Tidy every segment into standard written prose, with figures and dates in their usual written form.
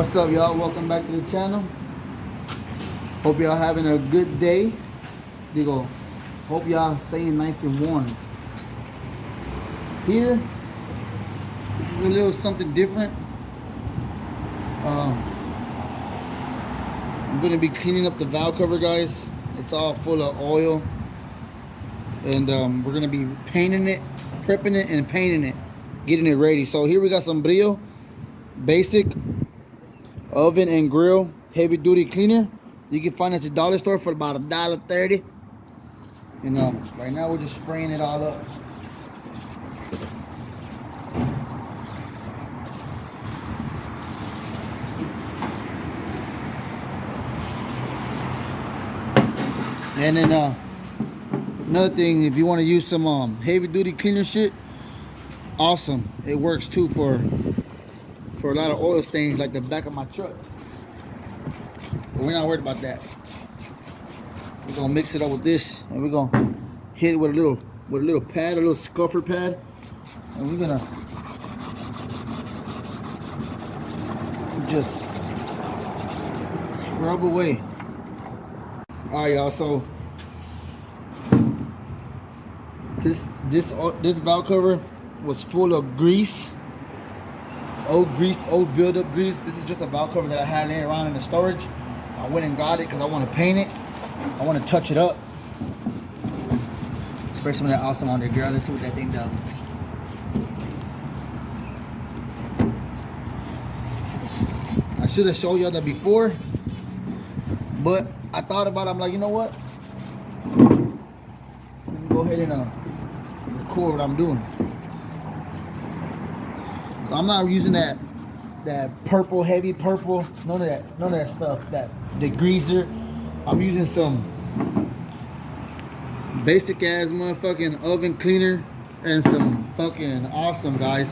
What's up, y'all? Welcome back to the channel. Hope y'all having a good day. Digo, hope y'all staying nice and warm. Here, this is a little something different. I'm gonna be cleaning up the valve cover, guys. It's all full of oil, and we're gonna be painting it, prepping it, and painting it, getting it ready. So here we got some Brillo basic oven and grill heavy duty cleaner. You can find it at the dollar store for about $1.30. And right now we're just spraying it all up. And then another thing, if you want to use some heavy duty cleaner shit, awesome. It works too for a lot of oil stains like the back of my truck. But we're not worried about that. We're gonna mix it up with this, and we're gonna hit it with a little pad, a little scuffer pad, and we're gonna just scrub away. All right, y'all. So this valve cover was full of grease, old buildup grease. This is just a valve cover that I had laying around in the storage. I went and got it because I want to paint it. I want to touch it up. Spray some of that awesome on there, girl. Let's see what that thing does. I should have showed y'all that before, but I thought about it. I'm like, you know what? Let me go ahead and record what I'm doing. So I'm not using that purple, heavy purple, none of that stuff, that degreaser. I'm using some basic ass motherfucking oven cleaner and some fucking awesome, guys.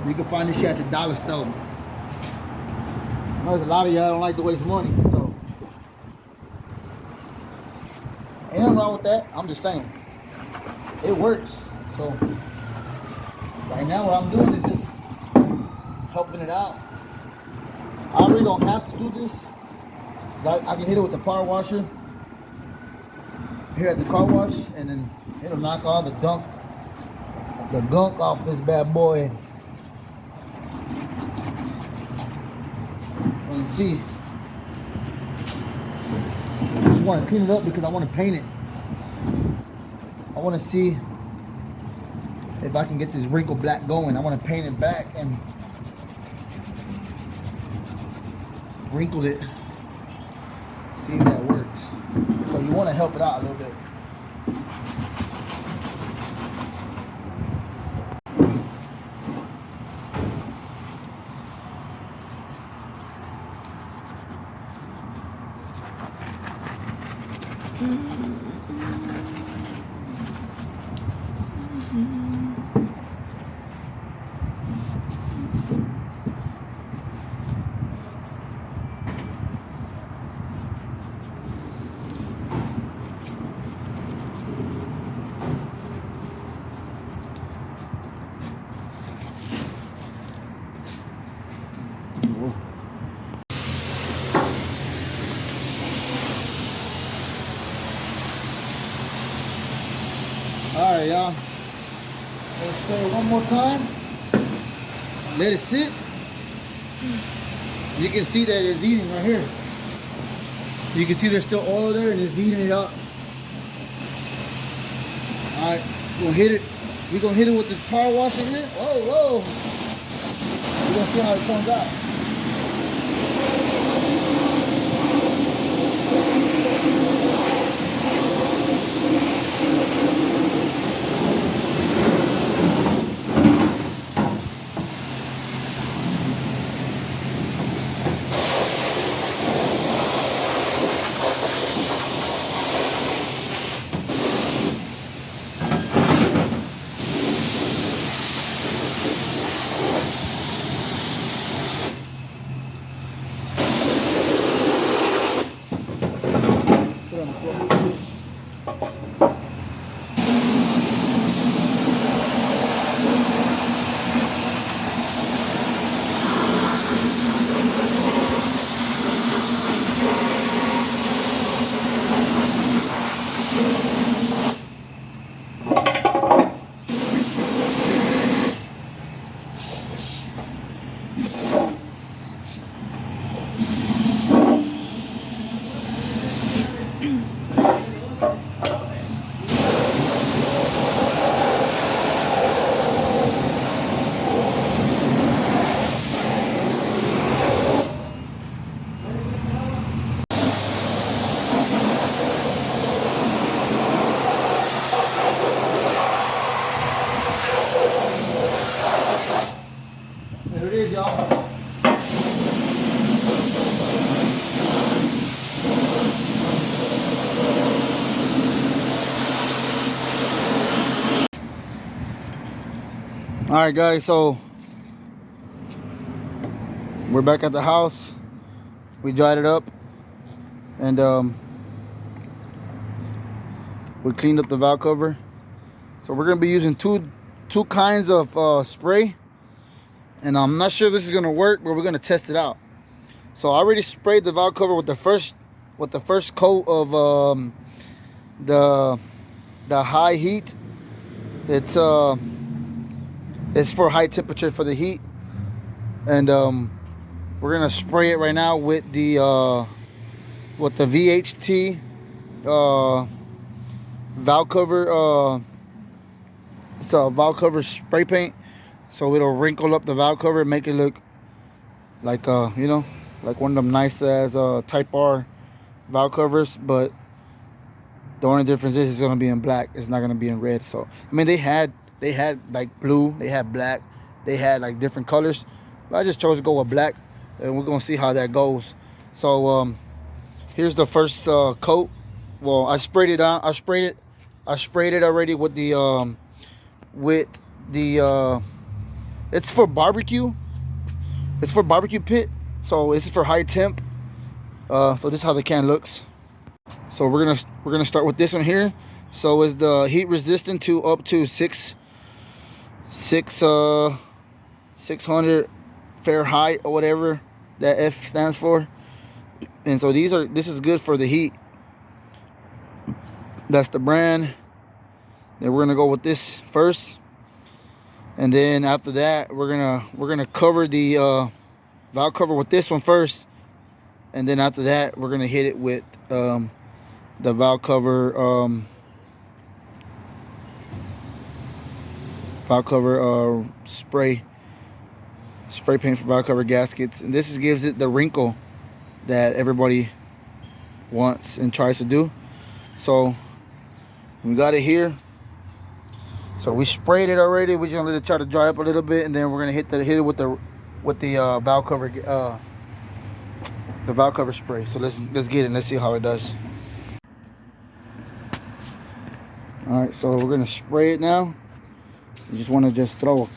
You can find this shit at your dollar store. I know there's a lot of y'all don't like to waste money, so ain't nothing wrong with that. I'm just saying it works. So right now what I'm doing is just helping it out. I really don't have to do this. I can hit it with the power washer here at the car wash, and then it'll knock all the gunk off this bad boy. And see, I just want to clean it up because I want to paint it. I want to see if I can get this wrinkle black going. I want to paint it back and wrinkle it. See if that works. So you want to help it out a little bit. Alright, y'all. Let's spray it one more time. Let it sit. You can see that it's eating right here. You can see there's still oil there and it's eating it up. Alright, we're gonna hit it. We're gonna hit it with this power washer here. Whoa. We're gonna see how it comes out. is, y'all. All right, guys, so we're back at the house. We dried it up, and we cleaned up the valve cover. So we're gonna be using two kinds of spray, and I'm not sure if this is gonna work, but we're gonna test it out. So I already sprayed the valve cover with the first coat of the high heat. It's for high temperature for the heat, and we're gonna spray it right now with the VHT valve cover. It's a valve cover spray paint, so it'll wrinkle up the valve cover and make it look like you know, like one of them nice as Type R valve covers. But the only difference is it's gonna be in black. It's not gonna be in red. So I mean, they had like blue, they had black, they had like different colors, but I just chose to go with black, and we're gonna see how that goes. So here's the first coat. Well, I sprayed it out. I sprayed it already with the it's for barbecue. It's for barbecue pit. So this is for high temp. So this is how the can looks. So we're gonna start with this one here. So is the heat resistant to up to 600 Fahrenheit or whatever that F stands for. And so this is good for the heat. That's the brand. Then we're gonna go with this first, and then after that we're gonna cover the valve cover with this one first, and then after that we're gonna hit it with the valve cover spray paint for valve cover gaskets. And this gives it the wrinkle that everybody wants and tries to do. So we got it here. So we sprayed it already. We're just gonna let it try to dry up a little bit, and then we're gonna hit it with the valve cover spray. So let's get it. Let's see how it does. All right, so we're gonna spray it now. You just want to just throw.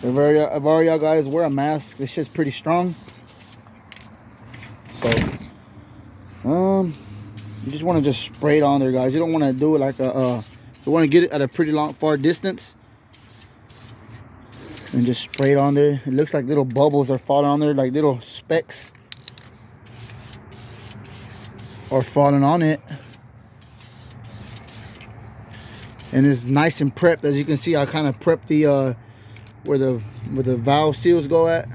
If all y'all guys wear a mask, this shit's pretty strong. So, you just want to just spray it on there, guys. You don't want to do it like you want to get it at a pretty far distance. And just spray it on there. It looks like little bubbles are falling on there, like little specks are falling on it. And it's nice and prepped. As you can see, I kind of prepped the where the valve seals go at.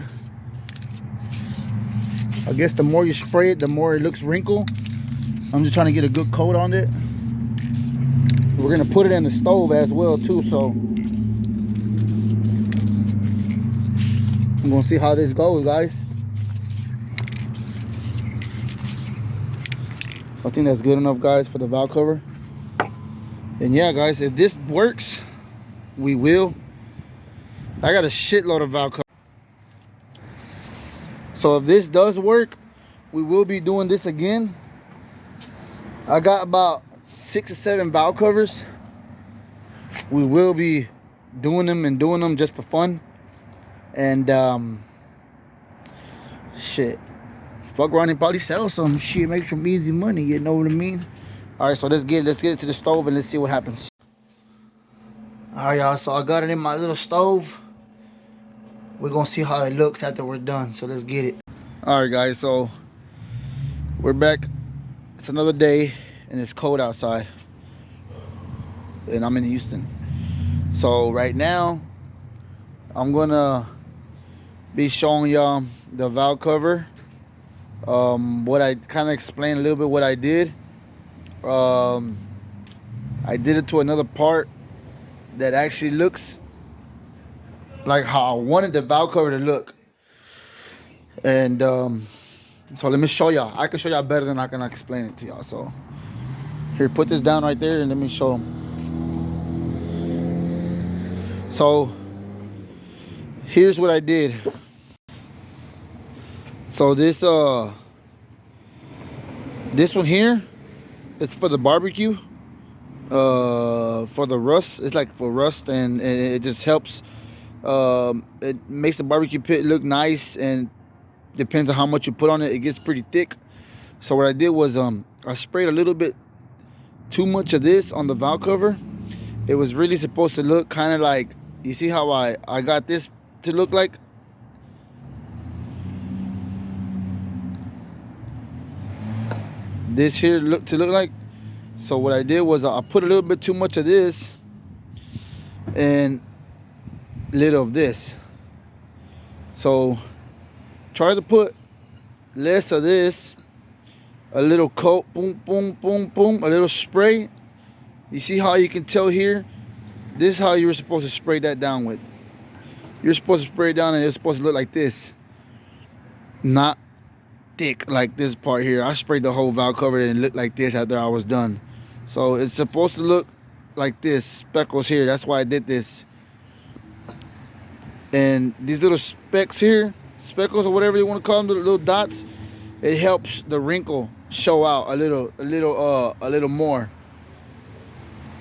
I guess the more you spray it, the more it looks wrinkled. I'm just trying to get a good coat on it. We're gonna put it in the stove as well too, so I'm gonna see how this goes, guys. I think that's good enough, guys, for the valve cover. And yeah, guys, if this works, we will. I got a shitload of valve cover. So if this does work, we will be doing this again. I got about 6 or 7 valve covers. We will be doing them just for fun. And shit, fuck around and probably sell some shit, make some easy money, you know what I mean? All right, so let's get it to the stove and let's see what happens. All right, y'all, so I got it in my little stove. We're gonna see how it looks after we're done, so let's get it. All right, guys, so we're back. It's another day and it's cold outside, and I'm in Houston. So right now I'm gonna be showing y'all the valve cover. What I kind of explained a little bit what I did. I did it to another part that actually looks like how I wanted the valve cover to look. And So let me show y'all. I can show y'all better than I can explain it to y'all. So here, put this down right there and let me show them. So here's what I did. So this one here, it's for the barbecue. For the rust, it's like for rust, and it just helps. It makes the barbecue pit look nice, and depends on how much you put on it, it gets pretty thick. So what I did was I sprayed a little bit too much of this on the valve cover. It was really supposed to look kind of like, you see how I got this to look like? This here look like. So what I did was I put a little bit too much of this and little of this. So try to put less of this, a little coat, boom, boom, boom, boom, a little spray. You see how you can tell here? This is how you were supposed to spray that down with. You're supposed to spray it down and it's supposed to look like this. Not thick like this part here. I sprayed the whole valve cover and it looked like this after I was done. So it's supposed to look like this, speckles here. That's why I did this. And these little specks here, speckles or whatever you want to call them, the little dots, it helps the wrinkle show out a little more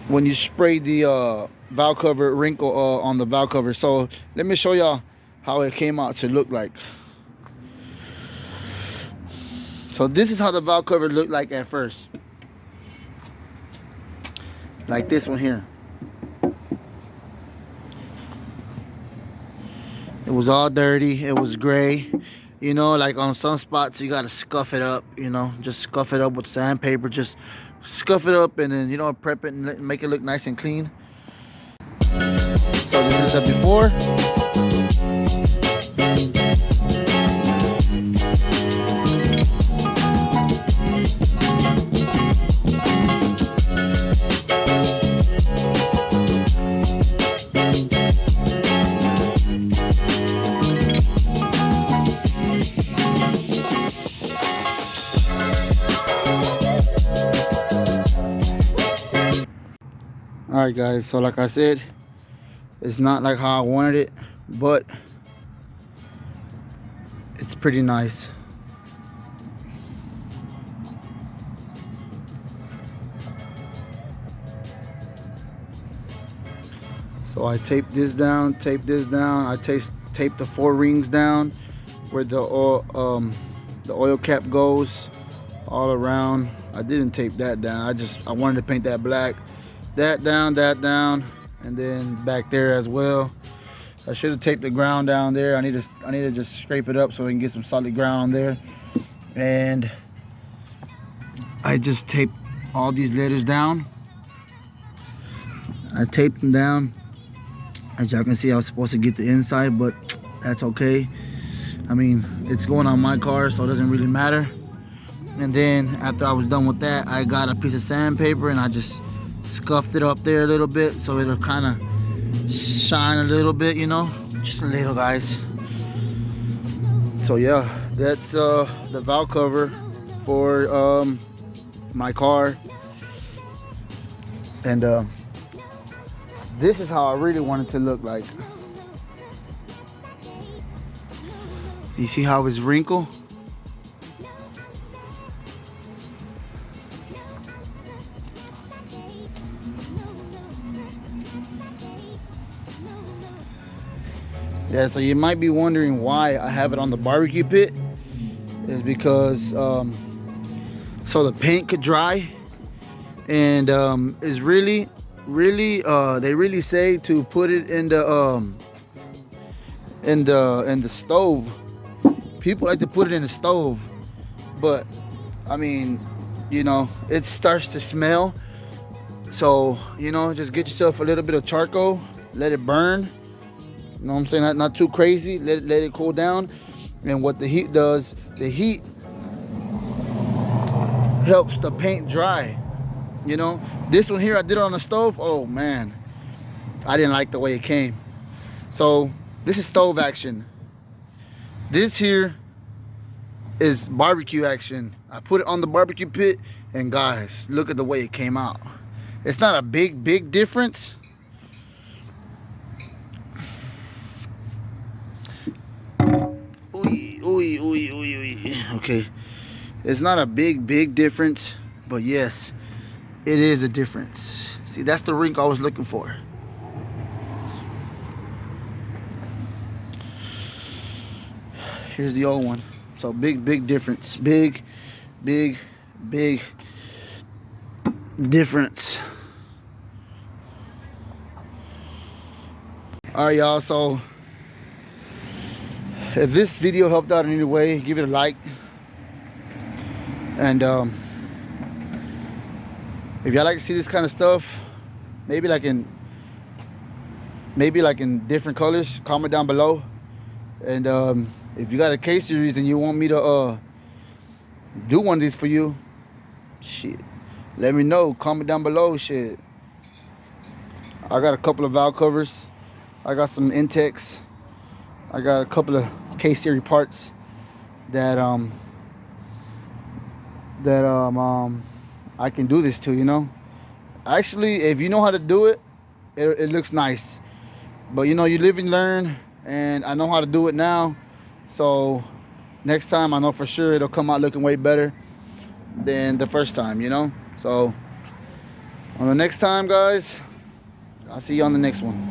when you spray the valve cover wrinkle on the valve cover. So let me show y'all how it came out to look like. So this is how the valve cover looked like at first. Like this one here. It was all dirty. It was gray. You know, like on some spots, you got to scuff it up, you know. Just scuff it up with sandpaper. Just scuff it up and then, you know, prep it and make it look nice and clean. So this is the before. Alright guys, so like I said, it's not like how I wanted it, but it's pretty nice. So I taped this down, I taped the 4 rings down where the oil cap goes all around. I didn't tape that down. I wanted to paint that black. That down, and then back there as well. I should have taped the ground down there. I need to just scrape it up so we can get some solid ground on there. And I just taped all these letters down. I taped them down. As y'all can see, I was supposed to get the inside, but that's okay. I mean, it's going on my car, so it doesn't really matter. And then after I was done with that, I got a piece of sandpaper and I just scuffed it up there a little bit so it'll kind of shine a little bit, you know, just a little, guys. So yeah, that's the valve cover for my car. And this is how I really want it to look like. You see how it's wrinkled? Yeah, so you might be wondering why I have it on the barbecue pit. Is because so the paint could dry, and is really they really say to put it in the stove. People like to put it in the stove, but I mean, you know, it starts to smell. So, you know, just get yourself a little bit of charcoal, let it burn. You know what I'm saying? Not too crazy. Let it cool down. And what the heat does, the heat helps the paint dry. You know, this one here I did it on the stove. Oh man, I didn't like the way it came. So this is stove action. This here is barbecue action. I put it on the barbecue pit, and guys, look at the way it came out. It's not a big difference. Okay, it's not a big difference, but yes, it is a difference. See, that's the rink I was looking for. Here's the old one. So big difference. Big difference. All right, y'all. So if this video helped out in any way, give it a like. And if y'all like to see this kind of stuff, maybe like in different colors, comment down below. And if you got a K-Series and you want me to do one of these for you, shit, let me know. Comment down below. Shit, I got a couple of valve covers. I got some Intex. I got a couple of K-Series parts that I can do this to, you know. Actually, if you know how to do it, it looks nice. But you know, you live and learn, and I know how to do it now. So next time I know for sure it'll come out looking way better than the first time, you know. So on the next time, guys, I'll see you on the next one.